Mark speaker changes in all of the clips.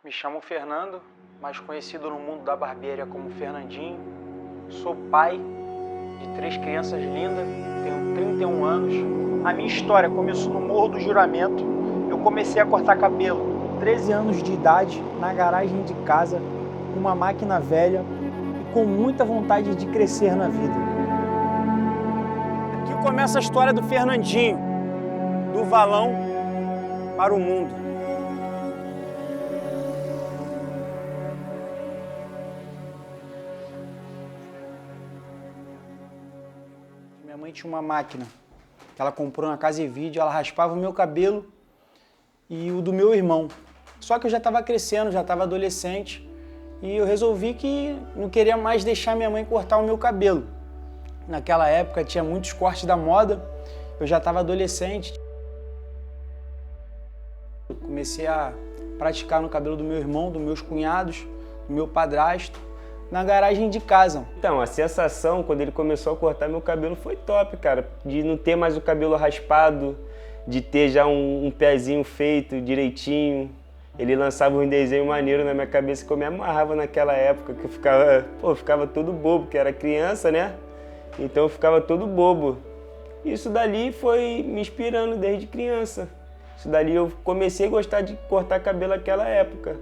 Speaker 1: Me chamo Fernando, mais conhecido no mundo da barbearia como Fernandinho. Sou pai de 3 crianças lindas, tenho 31 anos. A minha história começou no Morro do Juramento. Eu comecei a cortar cabelo, 13 anos de idade, na garagem de casa, com uma máquina velha e com muita vontade de crescer na vida. Aqui começa a história do Fernandinho, do valão para o mundo. Minha mãe tinha uma máquina que ela comprou na Casa e Vídeo, ela raspava o meu cabelo e o do meu irmão. Só que eu já estava crescendo, já estava adolescente e eu resolvi que não queria mais deixar minha mãe cortar o meu cabelo. Naquela época tinha muitos cortes da moda, eu já estava adolescente. Comecei a praticar no cabelo do meu irmão, dos meus cunhados, do meu padrasto, na garagem de casa.
Speaker 2: Então, a sensação quando ele começou a cortar meu cabelo foi top, cara. De não ter mais o cabelo raspado, de ter já um pezinho feito direitinho. Ele lançava um desenho maneiro na minha cabeça que eu me amarrava naquela época, que eu ficava todo bobo, porque era criança, né? Então eu ficava todo bobo. Isso dali foi me inspirando desde criança. Isso dali eu comecei a gostar de cortar cabelo naquela época.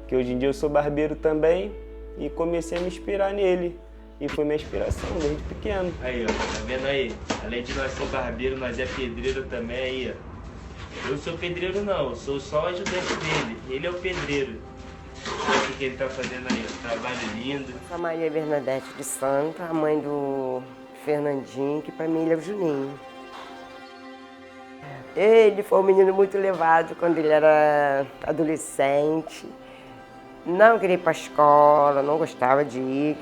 Speaker 2: Que hoje em dia eu sou barbeiro também. E comecei a me inspirar nele. E foi minha inspiração desde pequeno.
Speaker 3: Aí, ó, tá vendo aí? Além de nós ser barbeiro, nós é pedreiro também aí, ó. Eu sou pedreiro não, eu sou só ajudante dele. Ele é o pedreiro. Olha o que ele tá fazendo aí, ó. Trabalho lindo.
Speaker 4: Sou a Maria Bernadette de Santa, a mãe do Fernandinho, que pra mim ele é o Juninho. Ele foi um menino muito levado quando ele era adolescente. Não queria ir para a escola, não gostava de ir.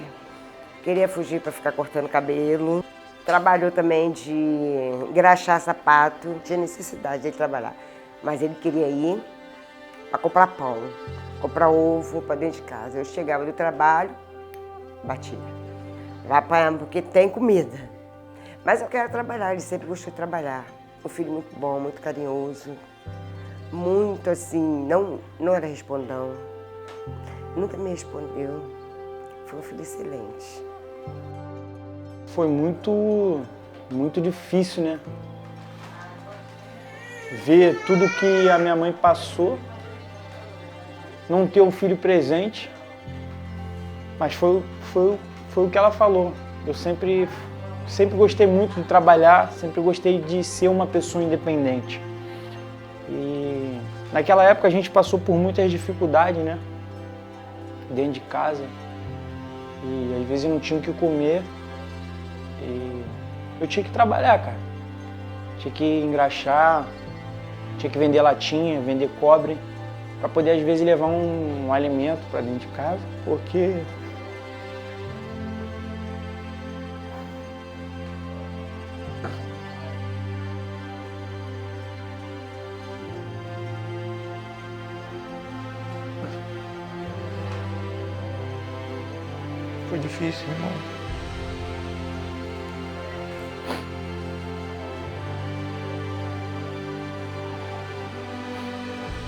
Speaker 4: Queria fugir para ficar cortando cabelo. Trabalhou também de engraxar sapato. Tinha necessidade de trabalhar. Mas ele queria ir para comprar pão, comprar ovo para dentro de casa. Eu chegava do trabalho, batia. Vai para porque tem comida. Mas eu quero trabalhar, ele sempre gostou de trabalhar. Um filho muito bom, muito carinhoso. Muito assim, não era respondão. Nunca me respondeu. Foi um filho excelente.
Speaker 1: Foi muito difícil, né? Ver tudo que a minha mãe passou, não ter um filho presente, mas foi o que ela falou. Eu sempre gostei muito de trabalhar, sempre gostei de ser uma pessoa independente. E naquela época a gente passou por muitas dificuldades, né? Dentro de casa, e às vezes eu não tinha o que comer e eu tinha que trabalhar, cara. Tinha que engraxar, tinha que vender latinha, vender cobre, para poder às vezes levar um alimento para dentro de casa, porque foi difícil, irmão.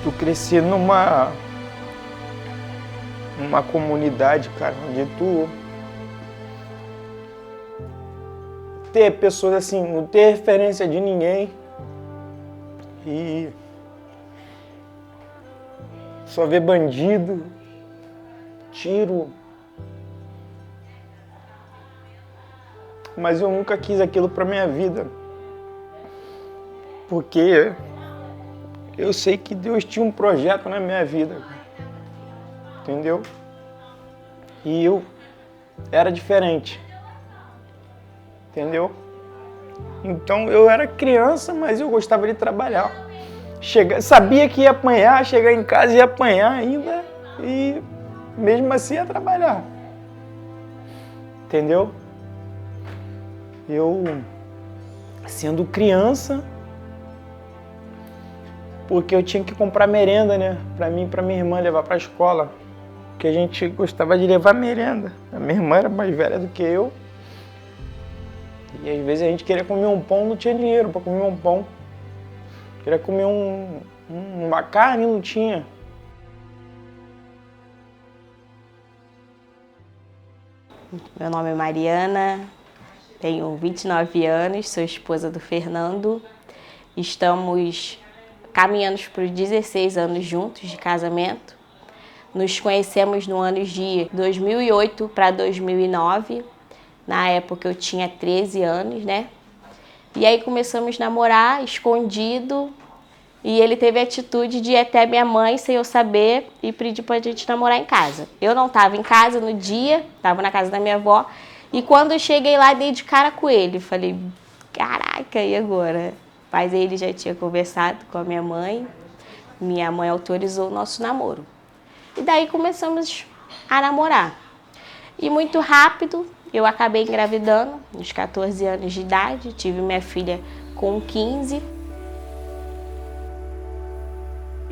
Speaker 1: Tu crescer numa comunidade, cara, onde tu ter pessoas assim, não ter referência de ninguém e só ver bandido, tiro. Mas eu nunca quis aquilo pra minha vida, porque eu sei que Deus tinha um projeto na minha vida, entendeu? E eu era diferente, entendeu? Então eu era criança, mas eu gostava de trabalhar. Sabia que ia apanhar, chegar em casa e ia apanhar ainda, e mesmo assim ia trabalhar, entendeu? Eu, sendo criança, porque eu tinha que comprar merenda, né? Pra mim e pra minha irmã levar pra escola. Porque a gente gostava de levar merenda. A minha irmã era mais velha do que eu. E às vezes a gente queria comer um pão, não tinha dinheiro pra comer um pão. Queria comer uma carne, não tinha.
Speaker 5: Meu nome é Mariana, tenho 29 anos, sou esposa do Fernando. Estamos caminhando para os 16 anos juntos de casamento. Nos conhecemos no ano de 2008 para 2009. Na época eu tinha 13 anos, né? E aí começamos a namorar escondido. E ele teve a atitude de ir até minha mãe, sem eu saber, e pedir pra gente namorar em casa. Eu não estava em casa no dia, estava na casa da minha avó. E quando eu cheguei lá, dei de cara com ele. Falei, caraca, e agora? Mas ele já tinha conversado com a minha mãe. Minha mãe autorizou o nosso namoro. E daí começamos a namorar. E muito rápido, eu acabei engravidando, aos 14 anos de idade. Tive minha filha com 15.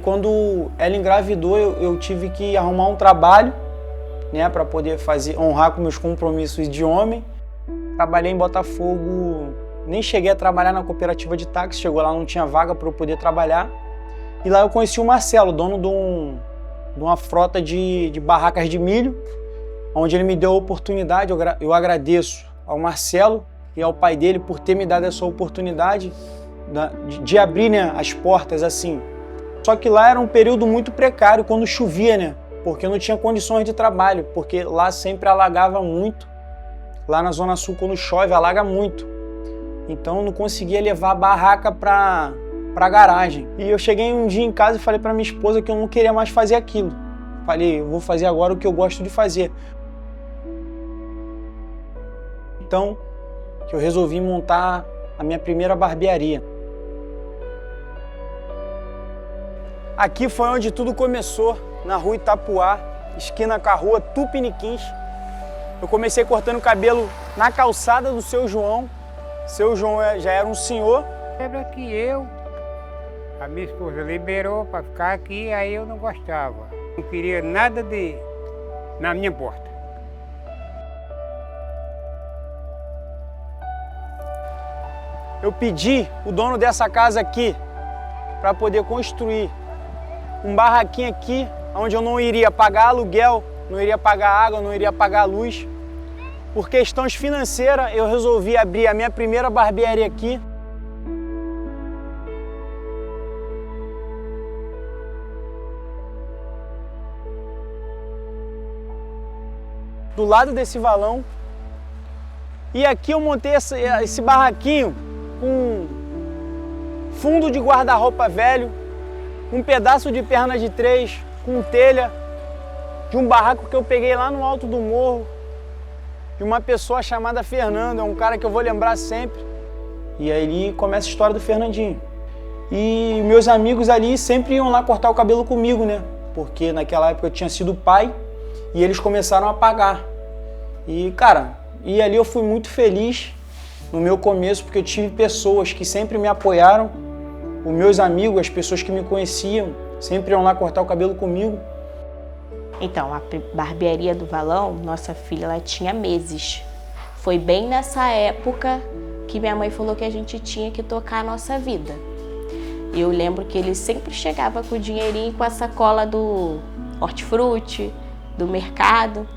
Speaker 1: Quando ela engravidou, eu tive que arrumar um trabalho, né, para poder honrar com meus compromissos de homem. Trabalhei em Botafogo, nem cheguei a trabalhar na cooperativa de táxi, chegou lá, não tinha vaga para eu poder trabalhar. E lá eu conheci o Marcelo, dono de uma frota de barracas de milho, onde ele me deu a oportunidade. Eu agradeço ao Marcelo e ao pai dele por ter me dado essa oportunidade de abrir, né, as portas assim. Só que lá era um período muito precário quando chovia, né? Porque eu não tinha condições de trabalho, porque lá sempre alagava muito. Lá na Zona Sul, quando chove, alaga muito. Então eu não conseguia levar a barraca para a garagem. E eu cheguei um dia em casa e falei para minha esposa que eu não queria mais fazer aquilo. Falei, eu vou fazer agora o que eu gosto de fazer. Então, que eu resolvi montar a minha primeira barbearia. Aqui foi onde tudo começou, na rua Itapuá, esquina com a rua Tupiniquins. Eu comecei cortando cabelo na calçada do Seu João. Seu João já era um senhor.
Speaker 6: Lembra que a minha esposa liberou para ficar aqui, aí eu não gostava. Não queria nada na minha porta.
Speaker 1: Eu pedi o dono dessa casa aqui para poder construir um barraquinho aqui, onde eu não iria pagar aluguel, não iria pagar água, não iria pagar luz. Por questões financeiras, eu resolvi abrir a minha primeira barbearia aqui. Do lado desse valão. E aqui eu montei esse barraquinho com fundo de guarda-roupa velho, um pedaço de perna de 3 com telha, de um barraco que eu peguei lá no alto do morro, de uma pessoa chamada Fernando, é um cara que eu vou lembrar sempre. E aí começa a história do Fernandinho. E meus amigos ali sempre iam lá cortar o cabelo comigo, né? Porque naquela época eu tinha sido pai e eles começaram a pagar. E, cara, ali eu fui muito feliz no meu começo, porque eu tive pessoas que sempre me apoiaram. Os meus amigos, as pessoas que me conheciam, sempre iam lá cortar o cabelo comigo.
Speaker 5: Então, a barbearia do Valão, nossa filha, ela tinha meses. Foi bem nessa época que minha mãe falou que a gente tinha que tocar a nossa vida. Eu lembro que ele sempre chegava com o dinheirinho, com a sacola do hortifruti, do mercado.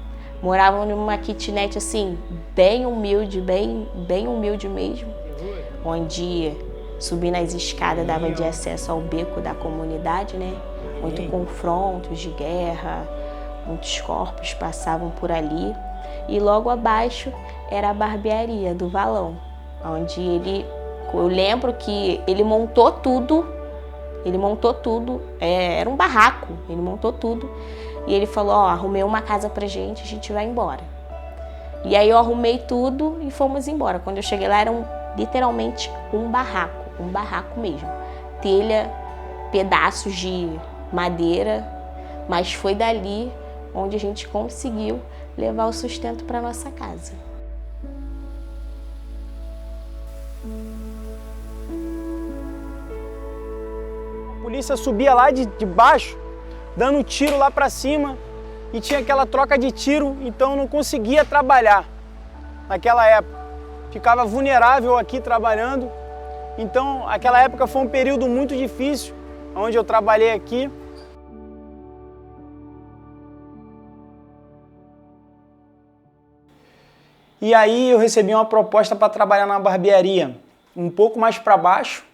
Speaker 5: Moravam numa kitnet assim, bem humilde, bem humilde mesmo, onde subir nas escadas dava de acesso ao beco da comunidade, né? Muitos confrontos de guerra, muitos corpos passavam por ali. E logo abaixo era a barbearia do Valão, onde eu lembro que ele montou tudo, era um barraco, ele montou tudo. E ele falou, ó, arrumei uma casa pra gente, a gente vai embora. E aí eu arrumei tudo e fomos embora. Quando eu cheguei lá era literalmente um barraco mesmo. Telha, pedaços de madeira, mas foi dali onde a gente conseguiu levar o sustento para nossa casa.
Speaker 1: A polícia subia lá de baixo, dando tiro lá para cima, e tinha aquela troca de tiro, então eu não conseguia trabalhar naquela época. Ficava vulnerável aqui trabalhando. Então, aquela época foi um período muito difícil, onde eu trabalhei aqui. E aí eu recebi uma proposta para trabalhar na barbearia, um pouco mais para baixo,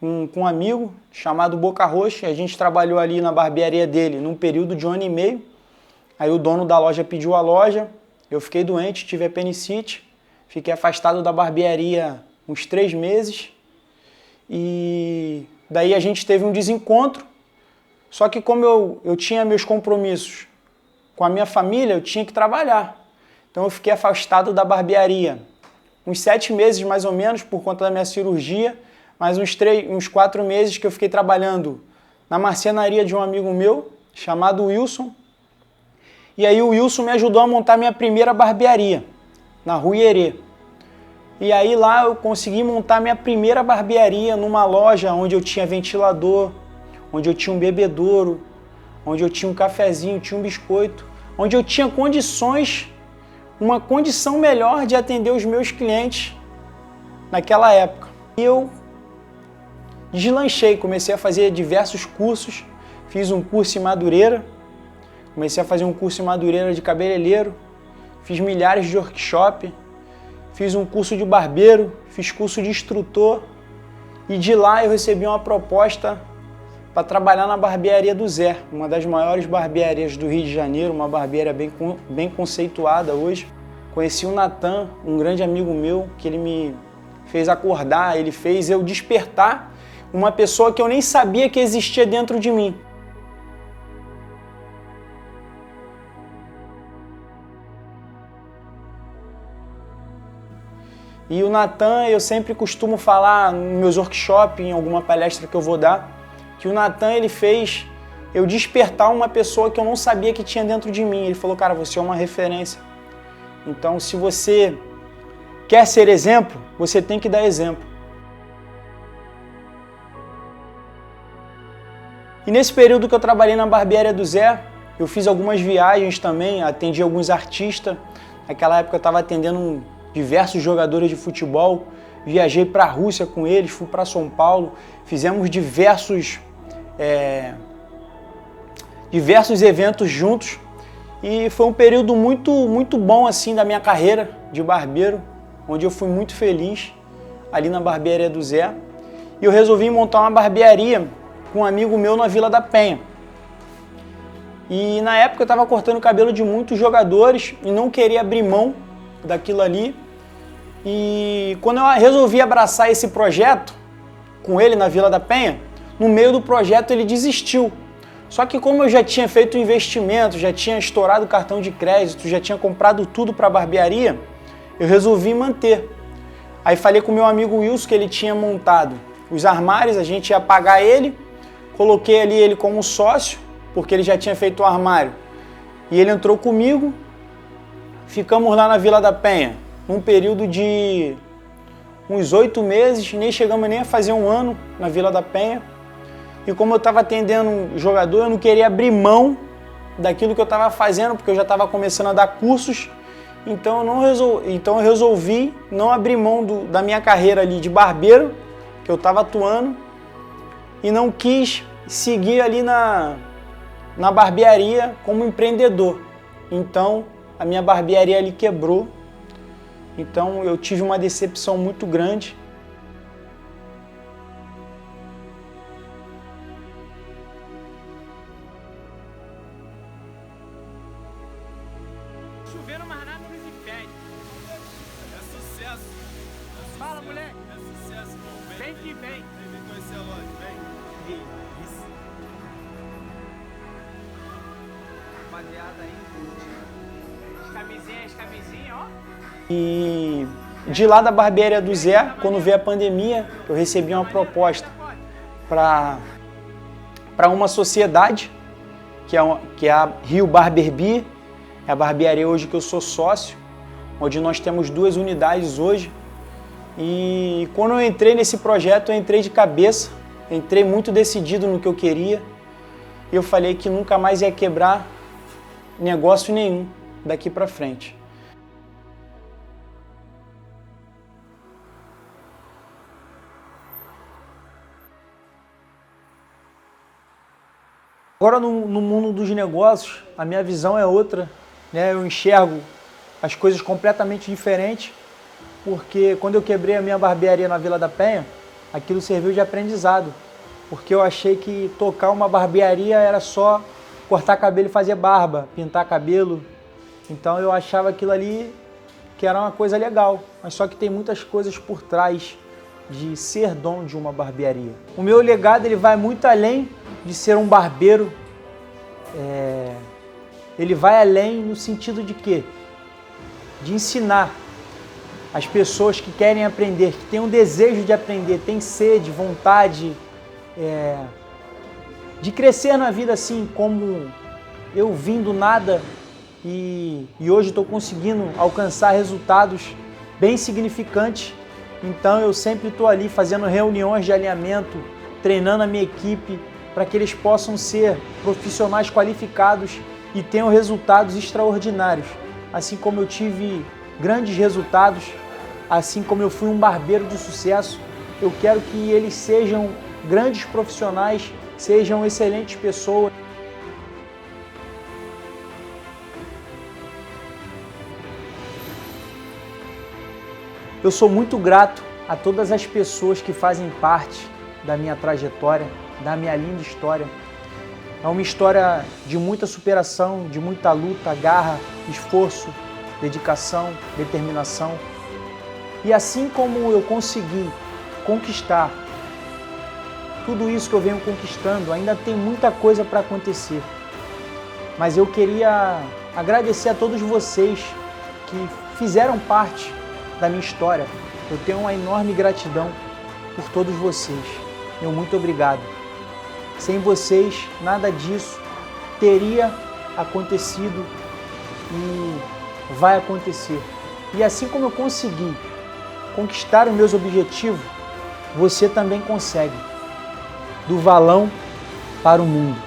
Speaker 1: com um amigo chamado Boca Roxa. A gente trabalhou ali na barbearia dele num período de 1 ano e meio. Aí o dono da loja pediu a loja, eu fiquei doente, tive apendicite, fiquei afastado da barbearia uns 3 meses. E daí a gente teve um desencontro, só que como eu tinha meus compromissos com a minha família, eu tinha que trabalhar. Então eu fiquei afastado da barbearia uns 7 meses mais ou menos por conta da minha cirurgia, mais uns 4 meses que eu fiquei trabalhando na marcenaria de um amigo meu, chamado Wilson. E aí o Wilson me ajudou a montar minha primeira barbearia, na Rua Ierê. E aí lá eu consegui montar minha primeira barbearia numa loja onde eu tinha ventilador, onde eu tinha um bebedouro, onde eu tinha um cafezinho, tinha um biscoito, onde eu tinha condições, uma condição melhor de atender os meus clientes naquela época. E eu deslanchei, comecei a fazer diversos cursos, fiz um curso em Madureira, comecei a fazer um curso em Madureira de cabeleireiro, fiz milhares de workshops, fiz um curso de barbeiro, fiz curso de instrutor e de lá eu recebi uma proposta para trabalhar na barbearia do Zé, uma das maiores barbearias do Rio de Janeiro, uma barbearia bem conceituada hoje. Conheci o Natan, um grande amigo meu, que ele me fez acordar, ele fez eu despertar uma pessoa que eu nem sabia que existia dentro de mim. E o Natan, eu sempre costumo falar nos meus workshops, em alguma palestra que eu vou dar, que o Natan ele fez eu despertar uma pessoa que eu não sabia que tinha dentro de mim. Ele falou, cara, você é uma referência. Então, se você quer ser exemplo, você tem que dar exemplo. E nesse período que eu trabalhei na barbearia do Zé, eu fiz algumas viagens também, atendi alguns artistas. Naquela época eu estava atendendo diversos jogadores de futebol, viajei para a Rússia com eles, fui para São Paulo, fizemos diversos eventos juntos e foi um período muito bom assim da minha carreira de barbeiro, onde eu fui muito feliz ali na barbearia do Zé. E eu resolvi montar uma barbearia com um amigo meu na Vila da Penha. E na época eu estava cortando o cabelo de muitos jogadores e não queria abrir mão daquilo ali. E quando eu resolvi abraçar esse projeto com ele na Vila da Penha, no meio do projeto ele desistiu. Só que como eu já tinha feito investimento, já tinha estourado o cartão de crédito, já tinha comprado tudo para a barbearia, eu resolvi manter. Aí falei com o meu amigo Wilson que ele tinha montado os armários, a gente ia pagar ele, coloquei ali ele como sócio, porque ele já tinha feito o armário. E ele entrou comigo, ficamos lá na Vila da Penha, num período de uns 8 meses, nem chegamos nem a fazer 1 ano na Vila da Penha. E como eu estava atendendo um jogador, eu não queria abrir mão daquilo que eu estava fazendo, porque eu já estava começando a dar cursos. Então eu resolvi não abrir mão da minha carreira ali de barbeiro, que eu estava atuando, e não quis seguir ali na barbearia como empreendedor. Então a minha barbearia ali quebrou. Então eu tive uma decepção muito grande.
Speaker 7: Chovendo, mas nada nos impede. É sucesso. Fala, moleque. É sucesso, irmão. Vem que vem. Vem conhecer a loja, vem. Isso. Rapaziada aí, as camisinhas, ó.
Speaker 1: E de lá da barbearia do Zé, quando veio a pandemia, eu recebi uma proposta para uma sociedade, que é a Rio Barber Beer, é a barbearia hoje que eu sou sócio, onde nós temos 2 unidades hoje. E quando eu entrei nesse projeto, eu entrei de cabeça, entrei muito decidido no que eu queria. E eu falei que nunca mais ia quebrar negócio nenhum daqui para frente. Agora no mundo dos negócios, a minha visão é outra, né? Eu enxergo as coisas completamente diferentes, porque quando eu quebrei a minha barbearia na Vila da Penha, aquilo serviu de aprendizado, porque eu achei que tocar uma barbearia era só cortar cabelo e fazer barba, pintar cabelo. Então eu achava aquilo ali que era uma coisa legal, mas só que tem muitas coisas por trás de ser dono de uma barbearia. O meu legado ele vai muito além de ser um barbeiro, ele vai além no sentido de quê? De ensinar as pessoas que querem aprender, que têm um desejo de aprender, têm sede, vontade de crescer na vida assim como eu vim do nada e hoje estou conseguindo alcançar resultados bem significantes. Então eu sempre estou ali fazendo reuniões de alinhamento, treinando a minha equipe para que eles possam ser profissionais qualificados e tenham resultados extraordinários. Assim como eu tive grandes resultados, assim como eu fui um barbeiro de sucesso, eu quero que eles sejam grandes profissionais, sejam excelentes pessoas. Eu sou muito grato a todas as pessoas que fazem parte da minha trajetória, da minha linda história. É uma história de muita superação, de muita luta, garra, esforço, dedicação, determinação. E assim como eu consegui conquistar tudo isso que eu venho conquistando, ainda tem muita coisa para acontecer. Mas eu queria agradecer a todos vocês que fizeram parte da minha história. Eu tenho uma enorme gratidão por todos vocês. Meu muito obrigado. Sem vocês, nada disso teria acontecido e vai acontecer. E assim como eu consegui conquistar os meus objetivos, você também consegue. Do valão para o mundo.